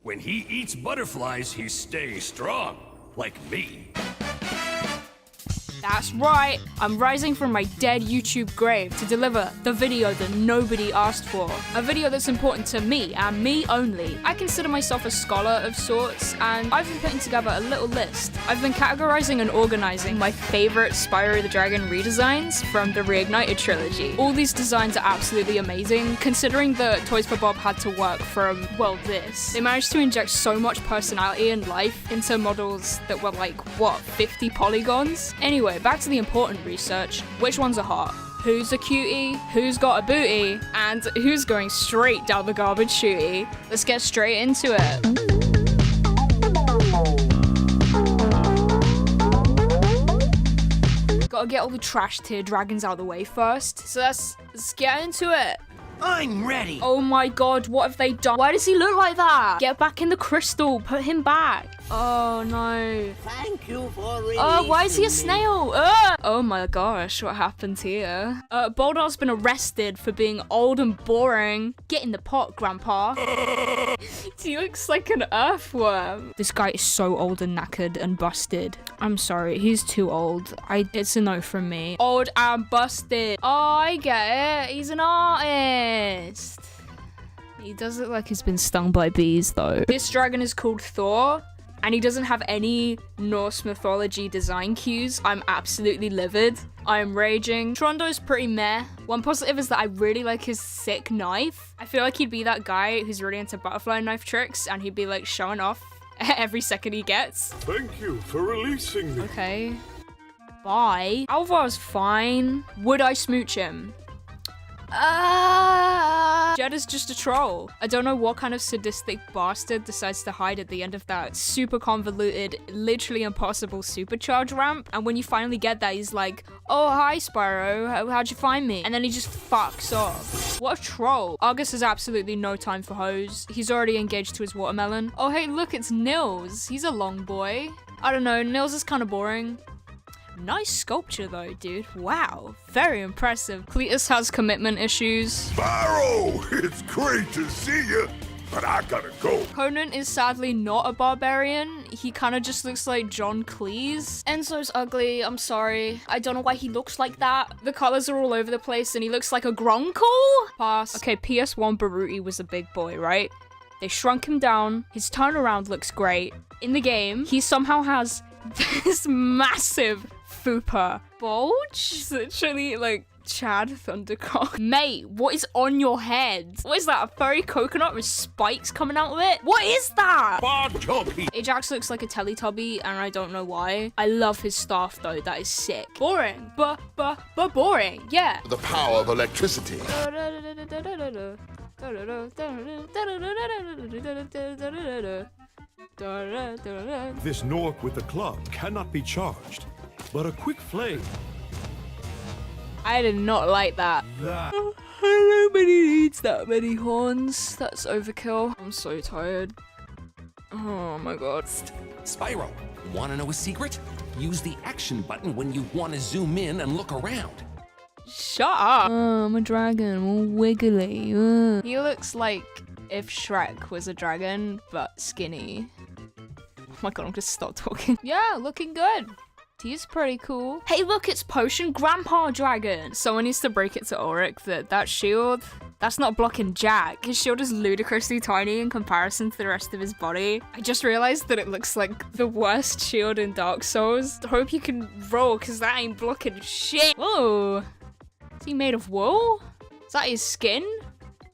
When he eats butterflies, he stays strong, like me. That's right, I'm rising from my dead YouTube grave to deliver the video that nobody asked for. A video that's important to me and me only. I consider myself a scholar of sorts, and I've been putting together a little list. I've been categorizing and organizing my favorite Spyro the Dragon redesigns from the Reignited trilogy. All these designs are absolutely amazing, considering that Toys for Bob had to work from, well, this. They managed to inject so much personality and life into models that were like, what, 50 polygons? Anyway, back to the important research. Which ones are hot? Who's a cutie? Who's got a booty? And who's going straight down the garbage chutey? Let's get straight into it. Gotta get all the trash tier dragons out of the way first. So let's get into it. I'm ready. Oh my god, what have they done? Why does he look like that? Get back in the crystal, put him back. Oh no. Thank you for releasing Oh, why is he a snail? Oh my gosh, what happened here? Boldar's been arrested for being old and boring. Get in the pot, Grandpa. He looks like an earthworm. This guy is so old and knackered and busted. I'm sorry, he's too old. It's a no from me. Old and busted. Oh, I get it. He's an artist. He does look like he's been stung by bees though. This dragon is called Thor, and he doesn't have any Norse mythology design cues. I'm absolutely livid. I'm raging. Trondo's pretty meh. One positive is that I really like his sick knife. I feel like he'd be that guy who's really into butterfly knife tricks, and he'd be like showing off every second he gets. Thank you for releasing me. Okay. Bye. Alvar's fine. Would I smooch him? Jed is just a troll. I don't know what kind of sadistic bastard decides to hide at the end of that super convoluted, literally impossible supercharge ramp. And when you finally get that, he's like, oh, hi, Spyro. How'd you find me? And then he just fucks off. What a troll. Argus has absolutely no time for hoes. He's already engaged to his watermelon. Oh, hey, look, it's Nils. He's a long boy. I don't know, Nils is kind of boring. Nice sculpture though, dude. Wow, very impressive. Cletus has commitment issues. Spyro, it's great to see you, but I gotta go. Conan is sadly not a barbarian. He kind of just looks like John Cleese. Enzo's ugly, I'm sorry. I don't know why he looks like that. The colors are all over the place and he looks like a grunkle. Pass. Okay, PS1 Baruti was a big boy, right? They shrunk him down. His turnaround looks great. In the game, he somehow has this massive fupa bulge. It's literally like Chad Thundercock. Mate, what is on your head? What is that, a furry coconut with spikes coming out of it? What is that? Ajax looks like a Teletubby and I don't know why. I love his staff though, that is sick. Boring, but boring, yeah. The power of electricity. This Nork with the club cannot be charged, but a quick flame. I did not like that. Nobody needs that many horns. That's overkill. I'm so tired. Oh my god. Spyro, wanna know a secret? Use the action button when you wanna zoom in and look around. Shut up. I'm a dragon, all wiggly. He looks like if Shrek was a dragon, but skinny. Oh my god, I'm gonna stop talking. Yeah, looking good. He's pretty cool. Hey, look, it's Potion Grandpa Dragon. Someone needs to break it to Ulrich that shield, that's not blocking jack. His shield is ludicrously tiny in comparison to the rest of his body. I just realized that it looks like the worst shield in Dark Souls. I hope you can roll, because that ain't blocking shit. Whoa. Is he made of wool? Is that his skin?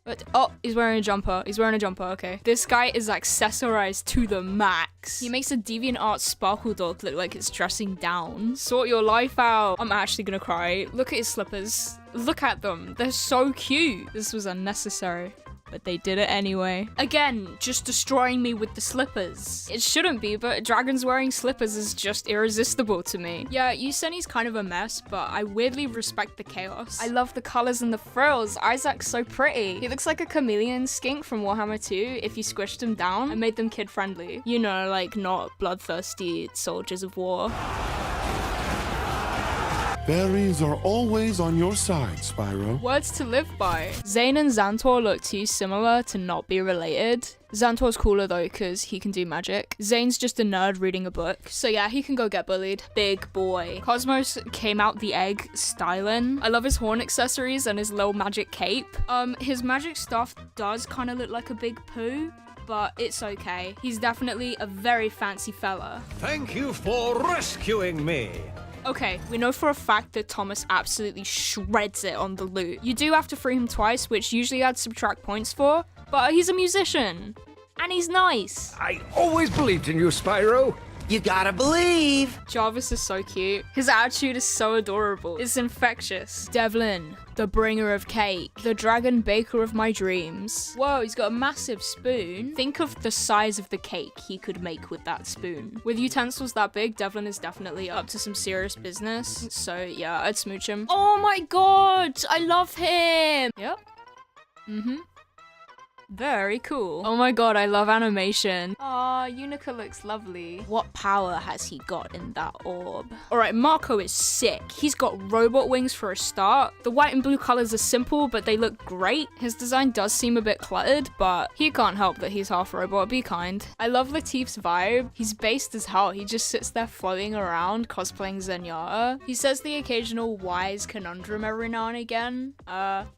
But, oh, he's wearing a jumper. He's wearing a jumper, okay. This guy is accessorized to the max. He makes a DeviantArt sparkle dog look like it's dressing down. Sort your life out. I'm actually gonna cry. Look at his slippers. Look at them. They're so cute. This was unnecessary, but they did it anyway. Again, just destroying me with the slippers. It shouldn't be, but dragons wearing slippers is just irresistible to me. Yeah, Yuseni's kind of a mess, but I weirdly respect the chaos. I love the colors and the frills. Isaac's so pretty. He looks like a chameleon skink from Warhammer 2 if you squished him down and made them kid-friendly. You know, like not bloodthirsty soldiers of war. Fairies are always on your side, Spyro. Words to live by. Zane and Xantor look too similar to not be related. Xantor's cooler though, because he can do magic. Zane's just a nerd reading a book. So yeah, he can go get bullied. Big boy. Cosmos came out the egg styling. I love his horn accessories and his little magic cape. His magic stuff does kind of look like a big poo, but it's okay. He's definitely a very fancy fella. Thank you for rescuing me. Okay, we know for a fact that Thomas absolutely shreds it on the loot. You do have to free him twice, which usually I'd subtract points for, but he's a musician. And he's nice. I always believed in you, Spyro. You gotta believe. Jarvis is so cute. His attitude is so adorable. It's infectious. Devlin, the bringer of cake. The dragon baker of my dreams. Whoa, he's got a massive spoon. Think of the size of the cake he could make with that spoon. With utensils that big, Devlin is definitely up to some serious business. So yeah, I'd smooch him. Oh my god, I love him. Yep. Very cool. Oh my god, I love animation. Aw, Unica looks lovely. What power has he got in that orb? Alright, Marco is sick. He's got robot wings for a start. The white and blue colors are simple, but they look great. His design does seem a bit cluttered, but he can't help that he's half robot. Be kind. I love Latif's vibe. He's based as hell. He just sits there floating around, cosplaying Zenyatta. He says the occasional wise conundrum every now and again.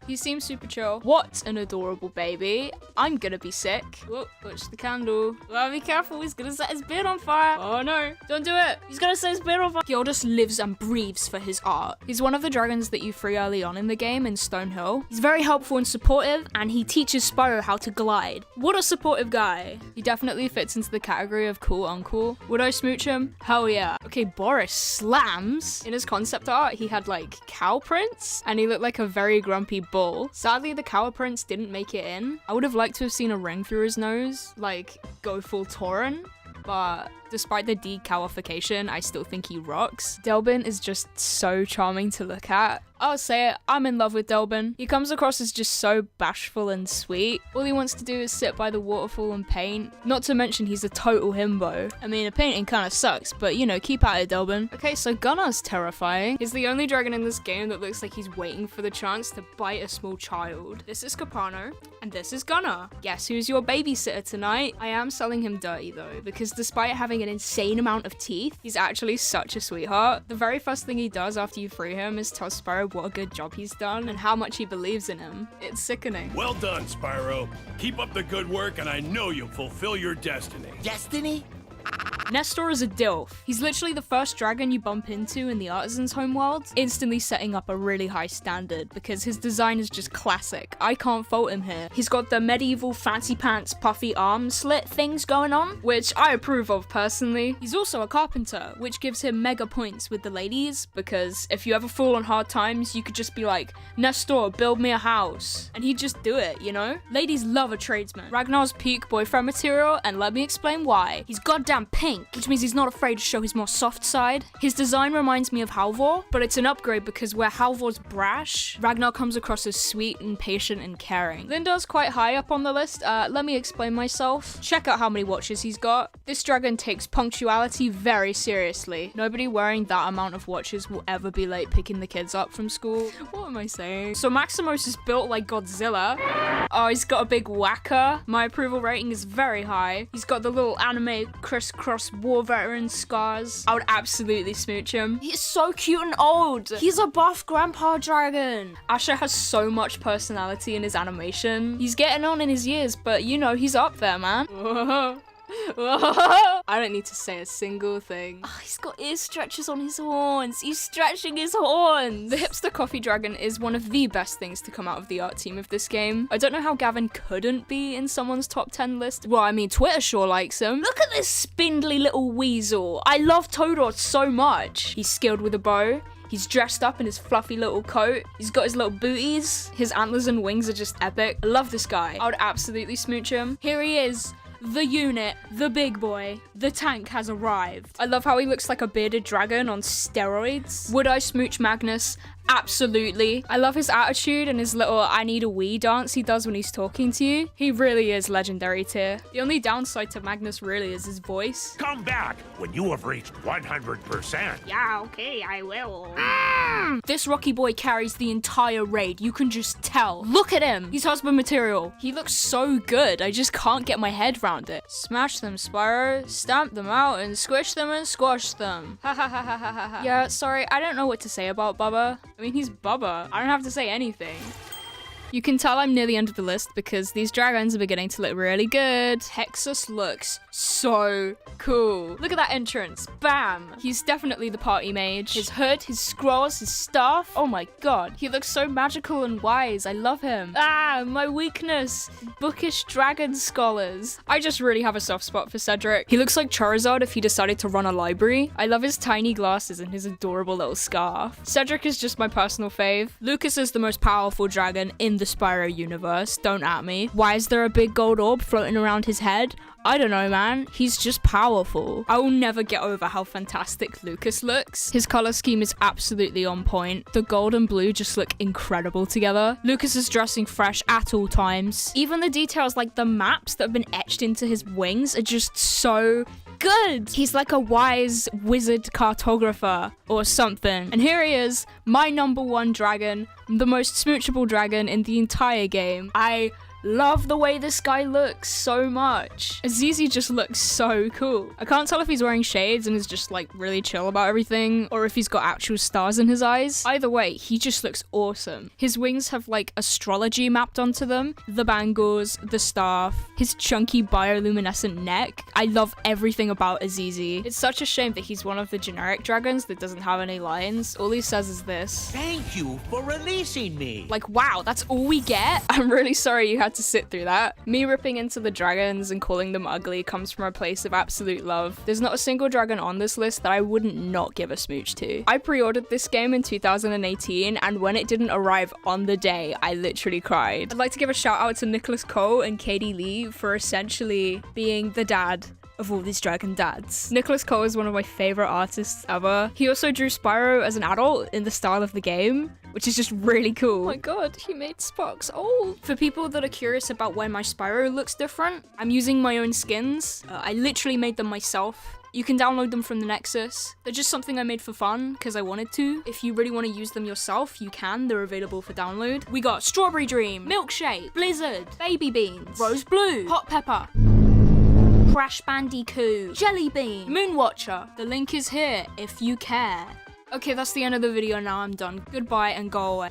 He seems super chill. What an adorable baby. I'm gonna be sick. Whoa, touch the candle. Well, be careful, he's gonna set his beard on fire. Oh no, don't do it. He's gonna set his beard on fire. Gildas lives and breathes for his art. He's one of the dragons that you free early on in the game in Stonehill. He's very helpful and supportive, and he teaches Spyro how to glide. What a supportive guy. He definitely fits into the category of cool uncle. Would I smooch him? Hell yeah. Okay, Boris slams. In his concept art, he had like cow prints, and he looked like a very grumpy bull. Sadly, the cow prints didn't make it in. I would have liked to have seen a ring through his nose, like go full Tauren, but despite the decalification, I still think he rocks. Delbin is just so charming to look at. I'll say it, I'm in love with Delbin. He comes across as just so bashful and sweet. All he wants to do is sit by the waterfall and paint. Not to mention he's a total himbo. I mean, the painting kind of sucks, but you know, keep at it, Delbin. Okay, so Gunnar's terrifying. He's the only dragon in this game that looks like he's waiting for the chance to bite a small child. This is Capano, and this is Gunnar. Guess who's your babysitter tonight? I am selling him dirty though, because despite having an insane amount of teeth, he's actually such a sweetheart. The very first thing he does after you free him is tell Spyro what a good job he's done and how much he believes in him. It's sickening. Well done, Spyro. Keep up the good work, and I know you'll fulfill your destiny. Destiny? Nestor is a DILF. He's literally the first dragon you bump into in the Artisan's homeworld, instantly setting up a really high standard because his design is just classic. I can't fault him here. He's got the medieval fancy pants puffy arm slit things going on, which I approve of personally. He's also a carpenter, which gives him mega points with the ladies because if you ever fall on hard times, you could just be like, Nestor, build me a house. And he'd just do it, you know? Ladies love a tradesman. Ragnar's peak boyfriend material, and let me explain why. He's goddamn pink, which means he's not afraid to show his more soft side. His design reminds me of Halvor, but it's an upgrade because where Halvor's brash, Ragnar comes across as sweet and patient and caring. Lindar's quite high up on the list. Let me explain myself. Check out how many watches he's got. This dragon takes punctuality very seriously. Nobody wearing that amount of watches will ever be late picking the kids up from school. What am I saying? So Maximos is built like Godzilla. Oh, he's got a big whacker. My approval rating is very high. He's got the little anime crisscross war veteran scars. I would absolutely smooch him. He's so cute and old. He's a buff grandpa dragon. Asher has so much personality in his animation. He's getting on in his years, but you know, he's up there, man. I don't need to say a single thing. Oh, he's got ear stretchers on his horns. He's stretching his horns. The hipster coffee dragon is one of the best things to come out of the art team of this game. I don't know how Gavin couldn't be in someone's top 10 list. Well, I mean, Twitter sure likes him. Look at this spindly little weasel. I love Todor so much. He's skilled with a bow. He's dressed up in his fluffy little coat. He's got his little booties. His antlers and wings are just epic. I love this guy. I would absolutely smooch him. Here he is. The unit, the big boy, the tank has arrived. I love how he looks like a bearded dragon on steroids. Would I smooch Magnus? Absolutely. I love his attitude and his little I need a wee dance he does when he's talking to you. He really is legendary tier. The only downside to Magnus really is his voice. Come back when you have reached 100%. Yeah, okay, I will. This Rocky boy carries the entire raid. You can just tell. Look at him. He's husband material. He looks so good. I just can't get my head around it. Smash them, Spyro. Stamp them out and squish them and squash them. Ha ha ha ha ha ha. Yeah, sorry, I don't know what to say about Bubba. I mean, he's Bubba. I don't have to say anything. You can tell I'm near the end of the list because these dragons are beginning to look really good. Texas looks so cool. Look at that entrance. Bam! He's definitely the party mage. His hood, his scrolls, his staff. Oh my god. He looks so magical and wise. I love him. Ah, my weakness. Bookish dragon scholars. I just really have a soft spot for Cedric. He looks like Charizard if he decided to run a library. I love his tiny glasses and his adorable little scarf. Cedric is just my personal fave. Lucas is the most powerful dragon in the Spyro universe. Don't at me. Why is there a big gold orb floating around his head? I don't know, man. He's just powerful. I will never get over how fantastic Lucas looks. His color scheme is absolutely on point. The gold and blue just look incredible together. Lucas is dressing fresh at all times. Even the details like the maps that have been etched into his wings are just so good. He's like a wise wizard cartographer or something. And here he is, my #1 dragon, the most smoochable dragon in the entire game. I love the way this guy looks so much. Azizi just looks so cool. I can't tell if he's wearing shades and is just like really chill about everything or if he's got actual stars in his eyes. Either way, he just looks awesome. His wings have like astrology mapped onto them, the bangles, the staff, his chunky bioluminescent neck. I love everything about Azizi. It's such a shame that he's one of the generic dragons that doesn't have any lines. All he says is this. Thank you for releasing me. Like, wow, that's all we get? I'm really sorry you had to sit through that. Me ripping into the dragons and calling them ugly comes from a place of absolute love. There's not a single dragon on this list that I wouldn't not give a smooch to. I pre-ordered this game in 2018 and when it didn't arrive on the day, I literally cried. I'd like to give a shout out to Nicholas Cole and Katie Lee for essentially being the dad of all these dragon dads. Nicholas Cole is one of my favorite artists ever. He also drew Spyro as an adult in the style of the game, which is just really cool. Oh my god, he made Sparks old. For people that are curious about why my Spyro looks different, I'm using my own skins. I literally made them myself. You can download them from the Nexus. They're just something I made for fun because I wanted to. If you really want to use them yourself, you can. They're available for download. We got Strawberry Dream, Milkshake, Blizzard, Baby Beans, Rose Blue, Hot Pepper, Crash Bandicoot, Jelly Bean, Moonwatcher. The link is here if you care. Okay, that's the end of the video now. I'm done. Goodbye and go away.